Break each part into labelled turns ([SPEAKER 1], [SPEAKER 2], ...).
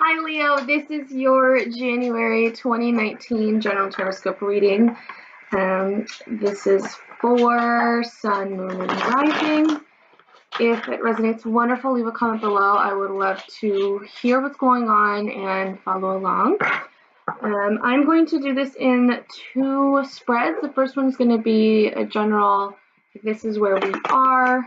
[SPEAKER 1] Hi Leo, this is your January 2019 General Tarotscope reading. This is for Sun, Moon, and Rising. If it resonates, wonderful, leave a comment below. I would love to hear what's going on and follow along. I'm going to do this in two spreads. The first one is going to be a general, this is where we are,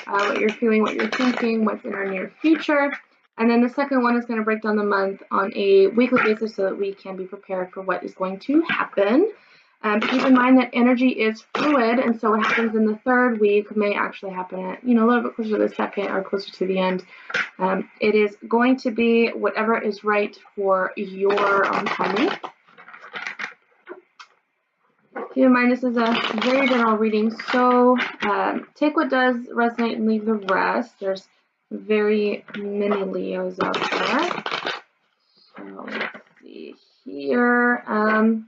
[SPEAKER 1] what you're feeling, what you're thinking, what's in our near future. And then the second one is going to break down the month on a weekly basis so that we can be prepared for what is going to happen. Keep in mind that energy is fluid, and so what happens in the third week may actually happen at, a little bit closer to the second or closer to the end. It is going to be whatever is right for your own timing. Keep in mind this is a very general reading, so take what does resonate and leave the rest. There's very many Leos out there. So let's see here. I'm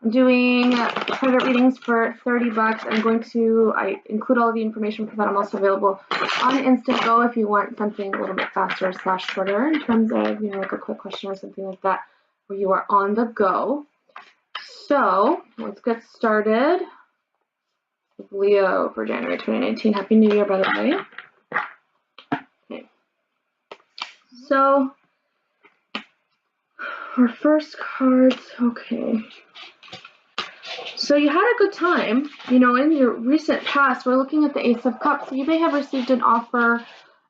[SPEAKER 1] doing private readings for 30 bucks. I include all the information for that. I'm also available on instantgo if you want something a little bit faster / shorter in terms of, like a quick question or something like that where you are on the go. So let's get started with Leo for January 2019. Happy New Year, by the way. So, our first cards, okay. So you had a good time, in your recent past. We're looking at the Ace of Cups. So you may have received an offer.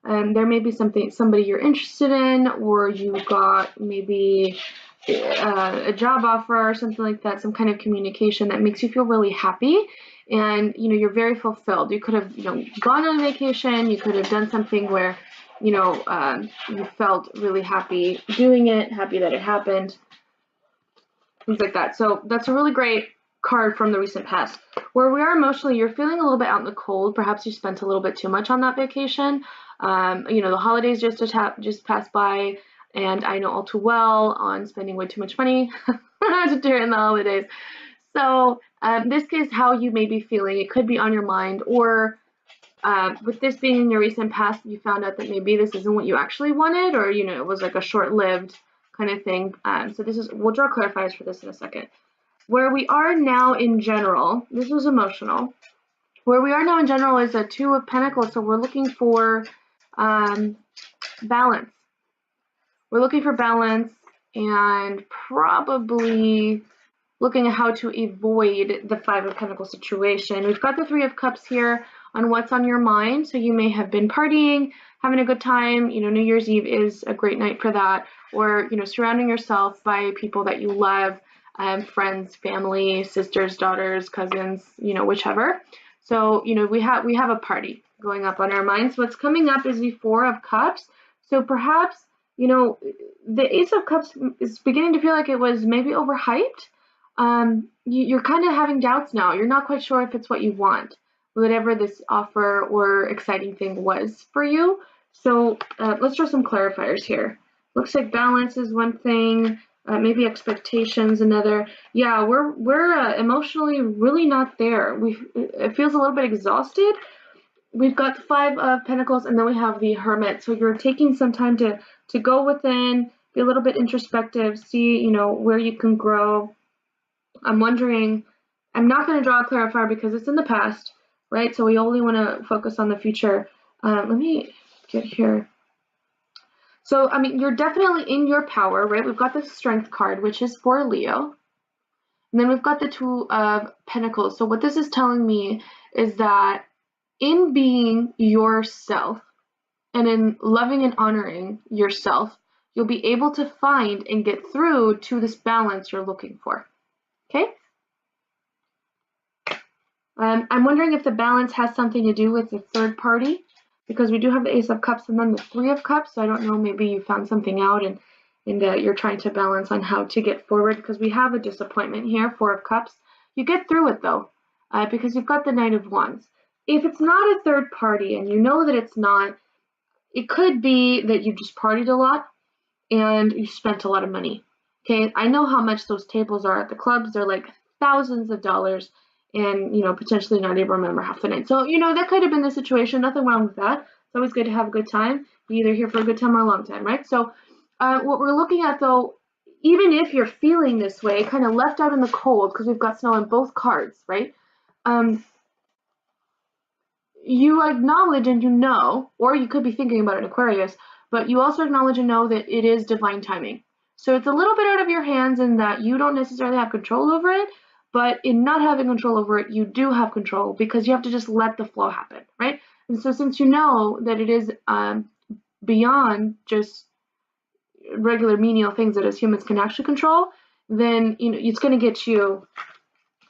[SPEAKER 1] There may be somebody you're interested in, or you got maybe a job offer or something like that, some kind of communication that makes you feel really happy. And, you're very fulfilled. You could have, gone on a vacation. You could have done something where you felt really happy doing it, happy that it happened, things like that. So that's a really great card from the recent past. Where we are emotionally, you're feeling a little bit out in the cold. Perhaps you spent a little bit too much on that vacation. The holidays just passed by, and I know all too well on spending way too much money during the holidays. So this is how you may be feeling. It could be on your mind, or with this being in your recent past, you found out that maybe this isn't what you actually wanted, or, it was like a short-lived kind of thing. So we'll draw clarifiers for this in a second. Where we are now in general, this was emotional. Where we are now in general is a Two of Pentacles, so we're looking for balance. We're looking for balance and probably looking at how to avoid the Five of Pentacles situation. We've got the Three of Cups here on what's on your mind. So you may have been partying, having a good time. New Year's Eve is a great night for that. Or, surrounding yourself by people that you love, friends, family, sisters, daughters, cousins, whichever. So, we have a party going up on our minds. What's coming up is the Four of Cups. So perhaps, the Ace of Cups is beginning to feel like it was maybe overhyped. You're kind of having doubts now. You're not quite sure if it's what you want, whatever this offer or exciting thing was for you. So let's draw some clarifiers here. Looks like balance is one thing, maybe expectations another. Yeah, we're emotionally really not there. It feels a little bit exhausted. We've got the Five of Pentacles, and then we have the Hermit. So you're taking some time to go within, be a little bit introspective, see where you can grow. I'm wondering, I'm not going to draw a clarifier because it's in the past, right? So we only want to focus on the future. Let me get here. So, you're definitely in your power, right? We've got the Strength card, which is for Leo. And then we've got the Two of Pentacles. So what this is telling me is that in being yourself and in loving and honoring yourself, you'll be able to find and get through to this balance you're looking for. Okay? I'm wondering if the balance has something to do with the third party, because we do have the Ace of Cups and then the Three of Cups. So I don't know, maybe you found something out and you're trying to balance on how to get forward, because we have a disappointment here, Four of Cups. You get through it though, because you've got the Knight of Wands. If it's not a third party and you know that it's not, it could be that you just partied a lot and you spent a lot of money. Okay, I know how much those tables are at the clubs. They're like thousands of dollars, and potentially not even remember half the night. So that could have been the situation. Nothing wrong with that. It's always good to have a good time. Be either here for a good time or a long time, right? So What we're looking at though, even if you're feeling this way, kind of left out in the cold, because we've got snow on both cards, right? You acknowledge and you know, or you could be thinking about an Aquarius, but you also acknowledge and know that it is divine timing. So it's a little bit out of your hands in that you don't necessarily have control over it, but in not having control over it, you do have control because you have to just let the flow happen, right? And so since you know that it is beyond just regular menial things that as humans can actually control, then it's going to get you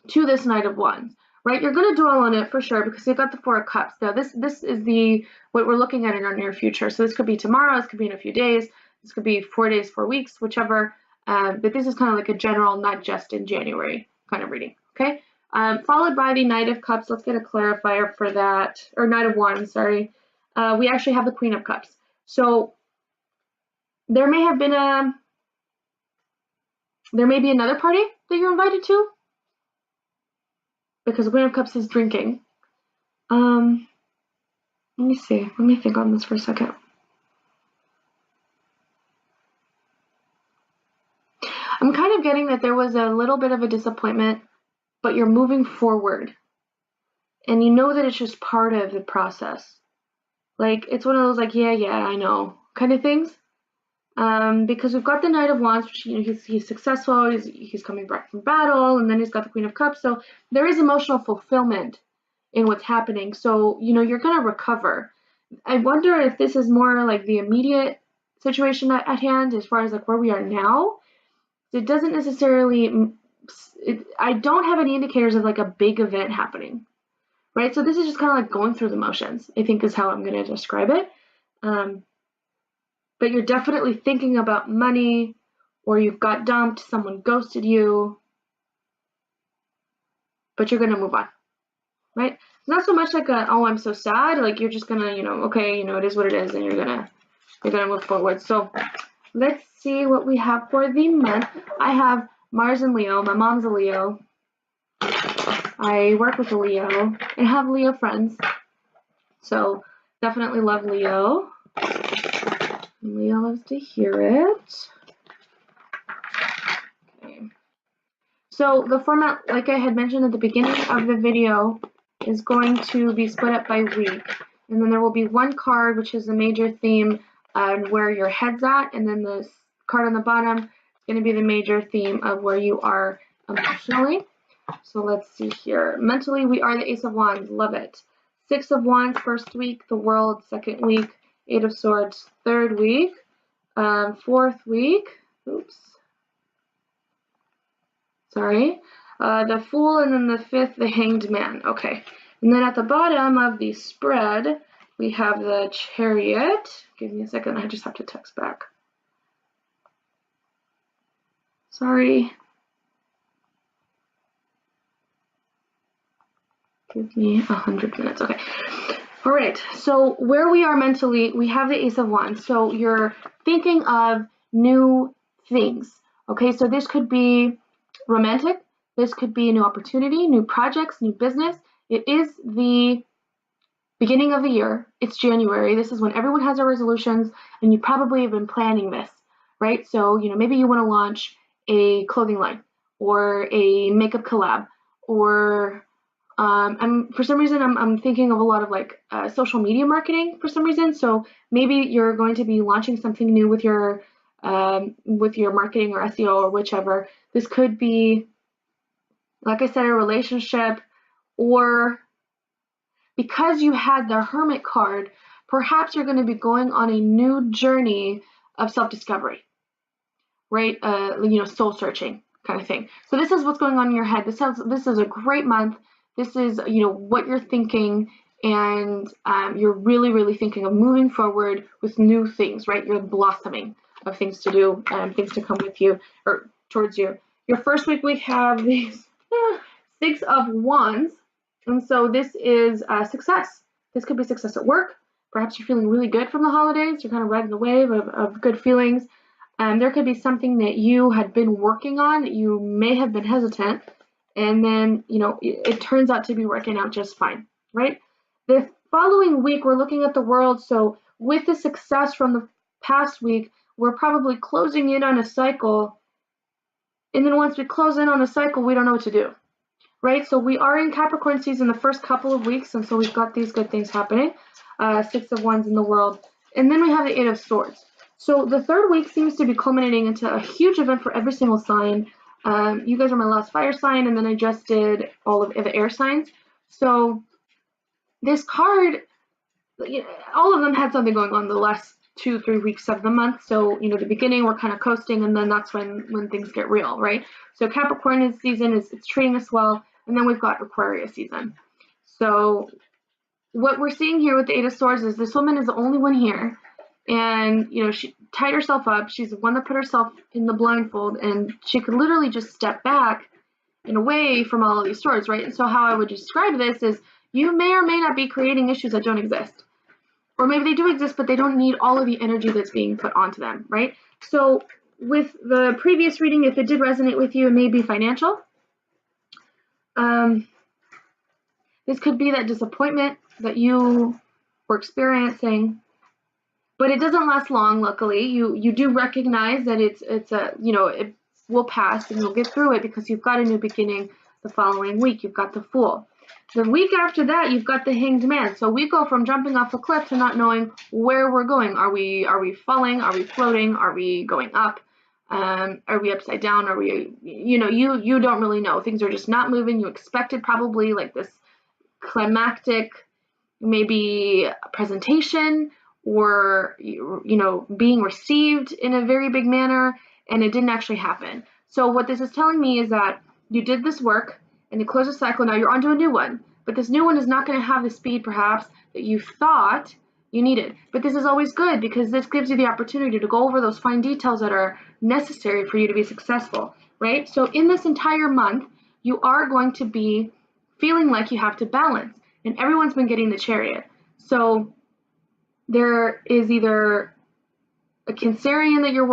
[SPEAKER 1] to this Knight of Wands, right? You're going to dwell on it for sure because you've got the Four of Cups. Now this is what we're looking at in our near future. So this could be tomorrow, this could be in a few days, this could be 4 days, 4 weeks, whichever. But this is kind of like a general, not just in January kind of reading. Okay. Followed by the Knight of Cups. Let's get a clarifier for that, or Knight of Wands. Sorry. We actually have the Queen of Cups. So there may be another party that you're invited to, because the Queen of Cups is drinking. Let me see. Let me think on this for a second. I'm kind of getting that there was a little bit of a disappointment, but you're moving forward. And you know that it's just part of the process. Like, it's one of those, like, yeah, I know kind of things. Because we've got the Knight of Wands, which, he's successful, he's coming back from battle, and then he's got the Queen of Cups. So there is emotional fulfillment in what's happening. So, you're going to recover. I wonder if this is more like the immediate situation at hand as far as like where we are now. It doesn't necessarily, I don't have any indicators of like a big event happening, right? So this is just kind of like going through the motions, I think is how I'm going to describe it. But you're definitely thinking about money, or you've got dumped, someone ghosted you, but you're going to move on, right? It's not so much like oh, I'm so sad. Like you're just going to, okay, it is what it is, and you're going to move forward. So let's see what we have for the month. I have Mars and Leo. My mom's a Leo. I work with a Leo. I have Leo friends. So definitely love Leo. Leo loves to hear it. Okay. So the format, like I had mentioned at the beginning of the video, is going to be split up by week. And then there will be one card, which is a major theme on where your head's at. And then the card on the bottom is going to be the major theme of where you are emotionally. So let's see here. Mentally, we are the Ace of Wands. Love it. Six of Wands, first week. The World, second week. Eight of Swords, third week. Fourth week. Oops. Sorry. The Fool, and then the fifth, the Hanged Man. Okay. And then at the bottom of the spread, we have the Chariot. Give me a second. I just have to text back. Sorry. Give me 100 minutes. Okay. All right. So where we are mentally, we have the Ace of Wands. So you're thinking of new things. Okay. So this could be romantic. This could be a new opportunity, new projects, new business. It is the beginning of the year. It's January. This is when everyone has their resolutions, and you probably have been planning this, right? So, maybe you want to launch a clothing line or a makeup collab, or for some reason, I'm thinking of a lot of like social media marketing for some reason. So maybe you're going to be launching something new with your marketing or SEO or whichever. This could be, like I said, a relationship, or because you had the Hermit card, perhaps you're going to be going on a new journey of self-discovery, right? Soul searching kind of thing. So this is what's going on in your head. This is a great month. This is, what you're thinking, and you're really, really thinking of moving forward with new things, right? You're blossoming of things to do and things to come with you or towards you. Your first week, we have these Six of Wands, and so this is success. This could be success at work. Perhaps you're feeling really good from the holidays. You're kind of riding the wave of good feelings. There could be something that you had been working on that you may have been hesitant, and then, it turns out to be working out just fine, right? The following week, we're looking at the World. So with the success from the past week, we're probably closing in on a cycle. And then once we close in on a cycle, we don't know what to do, right? So we are in Capricorn season the first couple of weeks, and so we've got these good things happening. 6 of Wands in the world. And then we have the 8 of Swords. So the third week seems to be culminating into a huge event for every single sign. You guys are my last fire sign, and then I just did all of the air signs. So this card, all of them had something going on the last 2-3 weeks of the month. So, the beginning we're kind of coasting, and then that's when things get real, right? So Capricorn season it's treating us well, and then we've got Aquarius season. So what we're seeing here with the 8 of Swords is this woman is the only one here, and she tied herself up. She's the one that put herself in the blindfold, and she could literally just step back and away from all of these swords, right? And so how I would describe this is you may or may not be creating issues that don't exist. Or maybe they do exist, but they don't need all of the energy that's being put onto them, right? So with the previous reading, if it did resonate with you, it may be financial. This could be that disappointment that you were experiencing, but it doesn't last long, luckily. You do recognize that it will pass and you'll get through it because you've got a new beginning the following week. You've got the Fool. The week after that, you've got the Hanged Man. So we go from jumping off a cliff to not knowing where we're going. Are we falling? Are we floating? Are we going up? Are we upside down? Are we, you don't really know. Things are just not moving. You expected probably like this climactic, maybe presentation or, being received in a very big manner, and it didn't actually happen. So what this is telling me is that you did this work, and you close a cycle, now you're onto a new one. But this new one is not going to have the speed, perhaps, that you thought you needed. But this is always good because this gives you the opportunity to go over those fine details that are necessary for you to be successful, right? So in this entire month, you are going to be feeling like you have to balance. And everyone's been getting the Chariot. So there is either a Cancerian that you're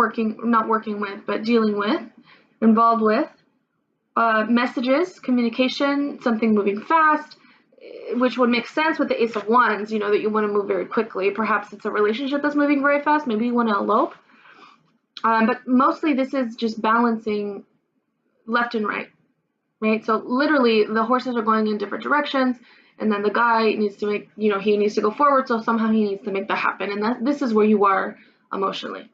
[SPEAKER 1] not working with, but dealing with, involved with, messages, communication, something moving fast, which would make sense with the Ace of Wands, that you want to move very quickly. Perhaps it's a relationship that's moving very fast. Maybe you want to elope. But mostly this is just balancing left and right, right? So literally the horses are going in different directions, and then the guy needs to make, he needs to go forward, so somehow he needs to make that happen. And this is where you are emotionally.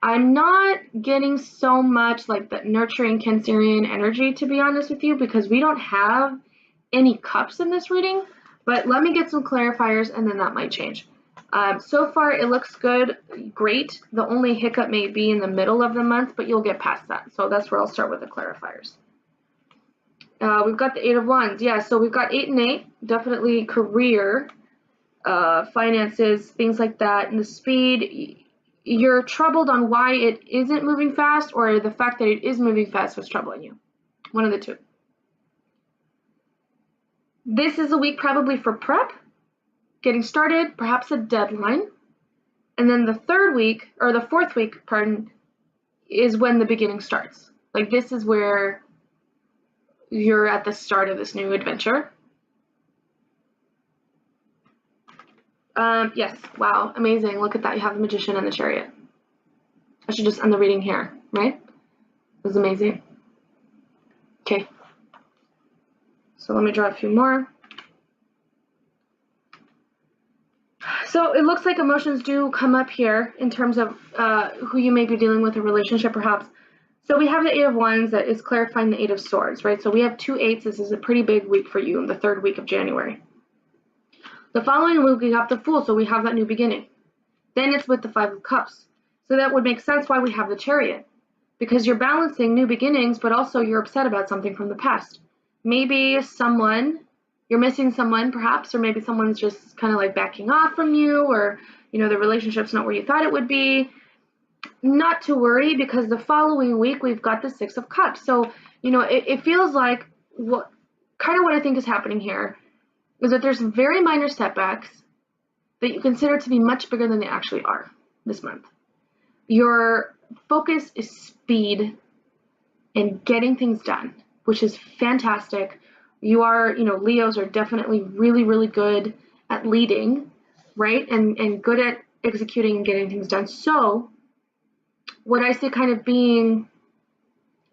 [SPEAKER 1] I'm not getting so much like that nurturing Cancerian energy, to be honest with you, because we don't have any cups in this reading, but let me get some clarifiers and then that might change. So far it looks good, great. The only hiccup may be in the middle of the month, but you'll get past that. So that's where I'll start with the clarifiers. We've got the 8 of Wands. Yeah, so we've got 8 and 8, definitely career, finances, things like that. And the speed, you're troubled on why it isn't moving fast, or the fact that it is moving fast was troubling you. One of the two. This is a week probably for prep, getting started, perhaps a deadline. And then the fourth week, pardon, is when the beginning starts. Like this is where you're at the start of this new adventure. Yes, wow, amazing. Look at that. You have the Magician and the Chariot. I should just end the reading here, right? It was amazing. Okay. So let me draw a few more. So it looks like emotions do come up here in terms of who you may be dealing with, a relationship perhaps. So we have the 8 of Wands that is clarifying the 8 of Swords, right? So we have 2 8s. This is a pretty big week for you in the third week of January. The following week we have the Fool, so we have that new beginning. Then it's with the 5 of Cups. So that would make sense why we have the Chariot. Because you're balancing new beginnings, but also you're upset about something from the past. Maybe you're missing someone perhaps, or maybe someone's just kind of like backing off from you, or, the relationship's not where you thought it would be. Not to worry, because the following week we've got the 6 of Cups. So, it feels like what I think is happening here is that there's very minor setbacks that you consider to be much bigger than they actually are this month. Your focus is speed and getting things done, which is fantastic. You are, Leos are definitely really, really good at leading, right? And good at executing and getting things done. So what I see kind of being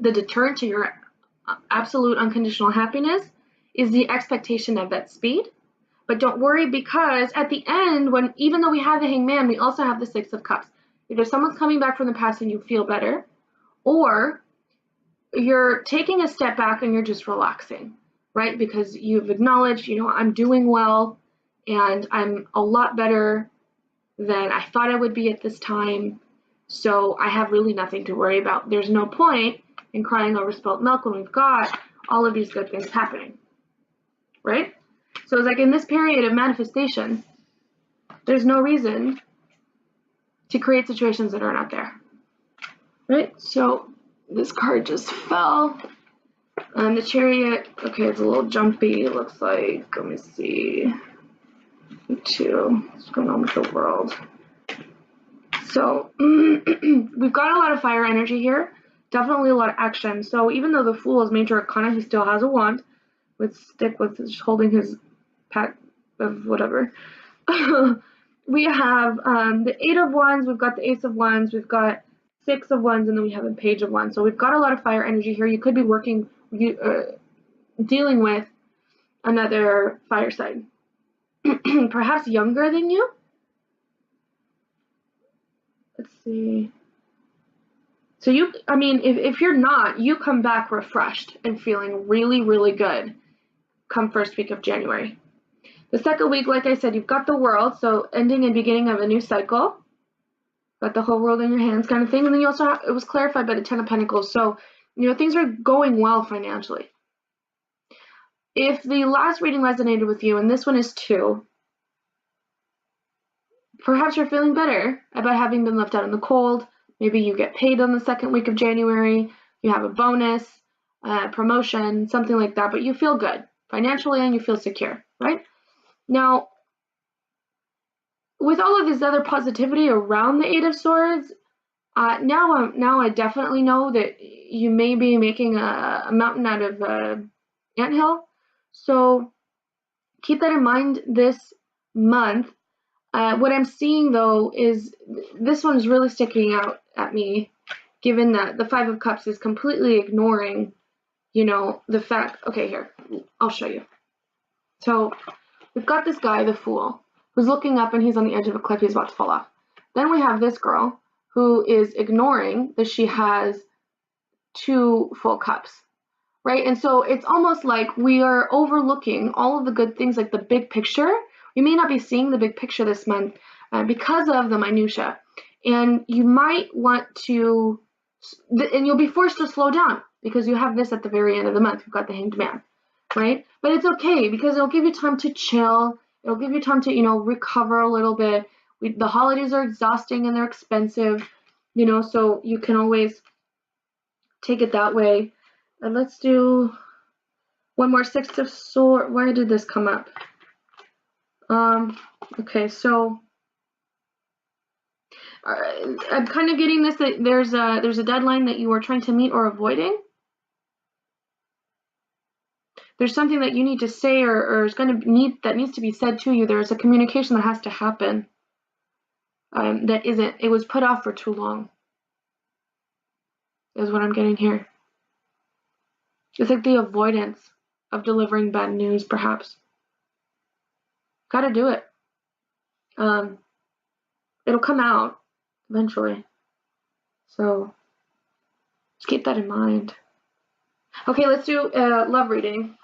[SPEAKER 1] the deterrent to your absolute unconditional happiness is the expectation of that speed. But don't worry, because at the end, even though we have the Hangman, we also have the Six of Cups. Either someone's coming back from the past and you feel better, or you're taking a step back and you're just relaxing, right? Because you've acknowledged, I'm doing well and I'm a lot better than I thought I would be at this time. So I have really nothing to worry about. There's no point in crying over spilt milk when we've got all of these good things happening, right? So it's like in this period of manifestation, there's no reason to create situations that are not there, right? So this card just fell. The Chariot, okay, it's a little jumpy, it looks like. Let me see. What's going on with the world? So we've got a lot of fire energy here. Definitely a lot of action. So even though the Fool is major arcana, he still has a wand. Let's stick with just holding his pack of whatever. We have the Eight of Wands, we've got the Ace of Wands, we've got Six of Wands, and then we have a Page of Wands. So we've got a lot of fire energy here. You could be dealing with another fire sign. Perhaps younger than you. Let's see. So if you're not, you come back refreshed and feeling really, really good come first week of January. The second week, like I said, you've got the World, so ending and beginning of a new cycle. Got the whole world in your hands kind of thing. And then you also it was clarified by the Ten of Pentacles. So, things are going well financially. If the last reading resonated with you, and this one is too, perhaps you're feeling better about having been left out in the cold. Maybe you get paid on the second week of January. You have a bonus, promotion, something like that. But you feel good financially and you feel secure, right? Now, with all of this other positivity around the Eight of Swords, now I definitely know that you may be making a mountain out of an anthill. So keep that in mind this month. What I'm seeing, though, is this one's really sticking out at me, given that the Five of Cups is completely ignoring, the fact. Okay, here, I'll show you. So we've got this guy, the Fool, who's looking up and he's on the edge of a cliff. He's about to fall off. Then we have this girl who is ignoring that she has two full cups, right? And so it's almost like we are overlooking all of the good things, like the big picture. You may not be seeing the big picture this month because of the minutia. And you might want to, and you'll be forced to slow down because you have this at the very end of the month. You've got the Hanged Man, right? But it's okay because it'll give you time to chill. It'll give you time to, recover a little bit. The holidays are exhausting and they're expensive, so you can always take it that way. And let's do one more Six of Swords. Why did this come up? Okay, so I'm kind of getting this that there's a deadline that you are trying to meet or avoiding. There's something that you need to say or is going to needs to be said to you. There's a communication that has to happen. It was put off for too long. Is what I'm getting here. It's like the avoidance of delivering bad news, perhaps. Gotta do it. It'll come out eventually. So just keep that in mind. Okay, let's do a love reading.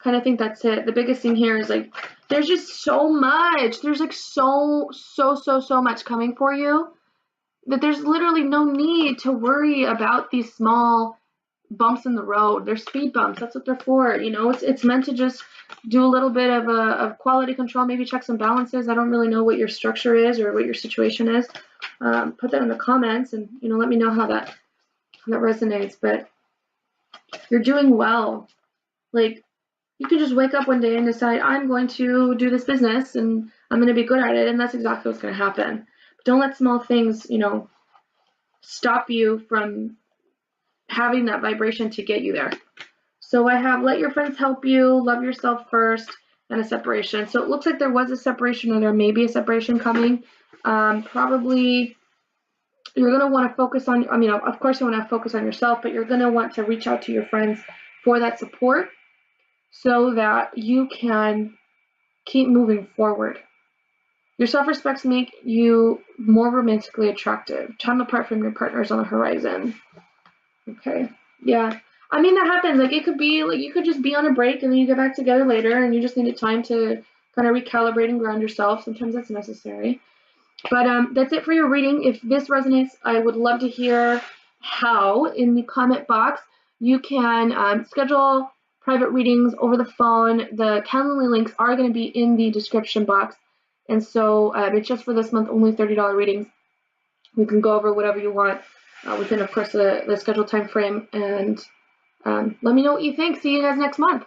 [SPEAKER 1] Kind of think that's it. The biggest thing here is like there's just so much. There's like so much coming for you that there's literally no need to worry about these small bumps in the road. They're speed bumps. That's what they're for. It's meant to just do a little bit of quality control, maybe checks and balances. I don't really know what your structure is or what your situation is. Put that in the comments and let me know how that resonates. But you're doing well. Like you could just wake up one day and decide I'm going to do this business and I'm going to be good at it, and that's exactly what's going to happen. But don't let small things stop you from having that vibration to get you there. So I have let your friends help you, love yourself first, and a separation. So it looks like there was a separation or there may be a separation coming. Probably you're going to want to focus on, I mean, of course you want to focus on yourself, but you're going to want to reach out to your friends for that support so that you can keep moving forward. Your self-respects make you more romantically attractive. Time apart from your partner is on the horizon. Okay. Yeah. I mean, that happens. Like, it could be, like, you could just be on a break and then you get back together later and you just needed time to kind of recalibrate and ground yourself. Sometimes that's necessary. But that's it for your reading. If this resonates, I would love to hear how in the comment box. You can schedule private readings over the phone. The Calendly links are going to be in the description box. And so it's just for this month, only $30 readings. We can go over whatever you want within, of course, the scheduled time frame. And let me know what you think. See you guys next month.